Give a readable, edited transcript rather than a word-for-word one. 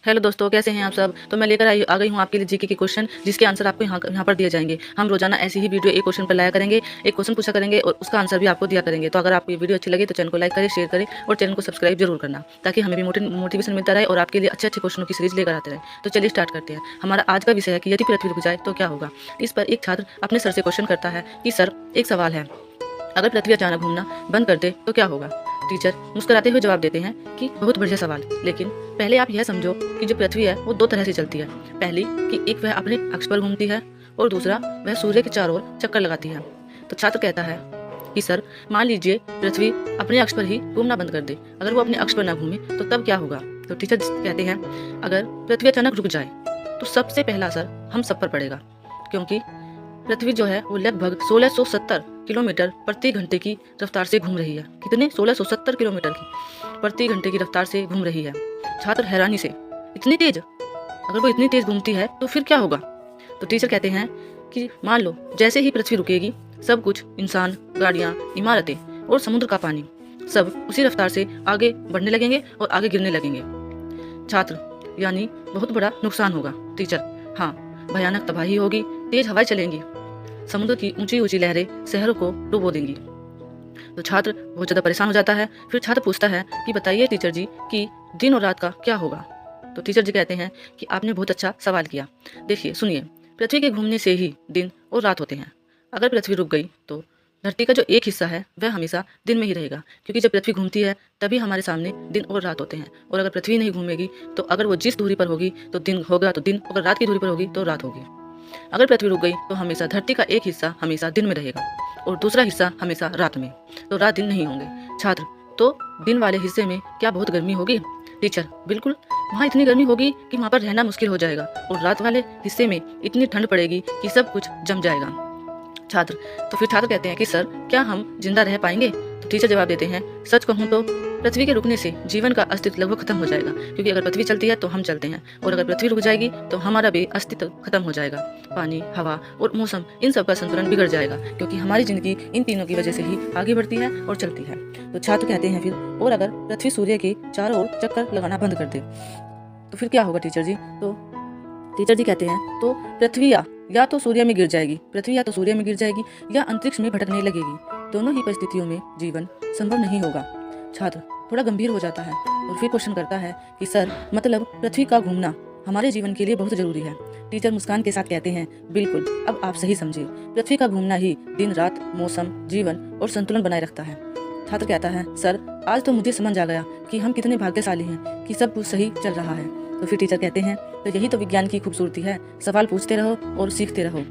Hello दोस्तों, कैसे हैं आप सब। तो मैं लेकर आ गई हूँ आपके लिए जीके के क्वेश्चन, जिसके आंसर आपको यहाँ पर दिए जाएंगे। हम रोजाना ऐसी ही वीडियो एक क्वेश्चन पर लाया करेंगे, एक क्वेश्चन पूछा करेंगे और उसका आंसर भी आपको दिया करेंगे। तो अगर आपको ये वीडियो अच्छी लगे तो चैनल को लाइक करें, शेयर करें और चैनल को सब्सक्राइब जरूर करना, ताकि हमें भी मोटिवेशन मिलता रहे और आपके लिए अच्छे अच्छे क्वेश्चनों की सीरीज लेकर आते रहे। तो चलिए स्टार्ट करते हैं। हमारा आज का विषय है कि यदि पृथ्वी रुक जाए तो क्या होगा। इस पर एक छात्र अपने सर से क्वेश्चन करता है कि सर, एक सवाल है, अगर पृथ्वी अचानक घूमना बंद कर दे तो क्या होगा। टीचर मुस्कुराते हुए जवाब देते हैं कि बहुत बढ़िया सवाल, लेकिन पहले आप यह समझो कि जो पृथ्वी है वो दो तरह से चलती है। पहली कि एक वह अपने अक्ष पर घूमती है और दूसरा वह सूर्य के चारों ओर चक्कर लगाती है। तो छात्र कहता है कि सर, मान लीजिए पृथ्वी अपने अक्ष पर ही घूमना बंद कर दे, अगर वो अपने अक्ष पर ना घूमे तो तब क्या होगा। तो टीचर कहते हैं अगर पृथ्वी अचानक रुक जाए तो सबसे पहला असर हम सब पर पड़ेगा, क्योंकि पृथ्वी जो है वो लगभग 1670 किलोमीटर प्रति घंटे की रफ्तार से घूम रही है। कितने? 1670 किलोमीटर की प्रति घंटे की रफ्तार से घूम रही है। छात्र हैरानी से, इतनी तेज? अगर वो इतनी तेज घूमती है तो फिर क्या होगा। तो टीचर कहते हैं कि मान लो जैसे ही पृथ्वी रुकेगी, सब कुछ, इंसान, गाड़ियाँ, इमारतें और समुद्र का पानी, सब उसी रफ्तार से आगे बढ़ने लगेंगे और आगे गिरने लगेंगे। छात्र, यानी बहुत बड़ा नुकसान होगा। टीचर, हाँ, भयानक तबाही होगी, तेज हवाएं चलेंगी, समुद्र की ऊंची ऊंची लहरें शहरों को डुबो देंगी। तो छात्र बहुत ज्यादा परेशान हो जाता है। फिर छात्र पूछता है कि बताइए टीचर जी कि दिन और रात का क्या होगा। तो टीचर जी कहते हैं कि आपने बहुत अच्छा सवाल किया। देखिए, सुनिए, पृथ्वी के घूमने से ही दिन और रात होते हैं। अगर पृथ्वी रुक गई तो धरती का जो एक हिस्सा है वह हमेशा दिन में ही रहेगा, क्योंकि जब पृथ्वी घूमती है तभी हमारे सामने दिन और रात होते हैं। और अगर पृथ्वी नहीं घूमेगी तो अगर वो जिस दूरी पर होगी तो दिन होगा तो दिन, अगर रात की दूरी पर होगी तो रात होगी। अगर पृथ्वी रुक गई तो हमेशा धरती का एक हिस्सा हमेशा दिन में रहेगा और दूसरा हिस्सा हमेशा रात में, तो रात दिन नहीं होंगे। छात्र, तो दिन वाले हिस्से में क्या बहुत गर्मी होगी। टीचर, बिल्कुल, वहाँ इतनी गर्मी होगी कि वहाँ पर रहना मुश्किल हो जाएगा, और रात वाले हिस्से में इतनी ठंड पड़ेगी कि सब कुछ जम जाएगा। छात्र, तो फिर छात्र कहते हैं कि सर, क्या हम जिंदा रह पाएंगे। तो टीचर जवाब देते हैं, सच कहूँ तो पृथ्वी के रुकने से जीवन का अस्तित्व लगभग खत्म हो जाएगा, क्योंकि अगर पृथ्वी चलती है तो हम चलते हैं, और अगर पृथ्वी रुक जाएगी तो हमारा भी अस्तित्व खत्म हो जाएगा। पानी, हवा और मौसम, इन सब का संतुलन बिगड़ जाएगा, क्योंकि हमारी जिंदगी इन तीनों की वजह से ही आगे बढ़ती है और चलती है। तो छात्र कहते हैं फिर, और अगर पृथ्वी सूर्य के चारों ओर चक्कर लगाना बंद कर दे तो फिर क्या होगा टीचर जी। तो टीचर जी कहते हैं तो पृथ्वी या तो सूर्य में गिर जाएगी, पृथ्वी या तो सूर्य में गिर जाएगी या अंतरिक्ष में भटकने लगेगी। दोनों ही परिस्थितियों में जीवन संभव नहीं होगा। छात्र थोड़ा गंभीर हो जाता है और फिर क्वेश्चन करता है कि सर, मतलब पृथ्वी का घूमना हमारे जीवन के लिए बहुत जरूरी है। टीचर मुस्कान के साथ कहते हैं, बिल्कुल, अब आप सही समझे, पृथ्वी का घूमना ही दिन रात, मौसम, जीवन और संतुलन बनाए रखता है। छात्र कहता है, सर, आज तो मुझे समझ आ गया कि हम कितने भाग्यशाली हैं कि सब कुछ सही चल रहा है। तो फिर टीचर कहते हैं, तो यही तो विज्ञान की खूबसूरती है, सवाल पूछते रहो और सीखते रहो।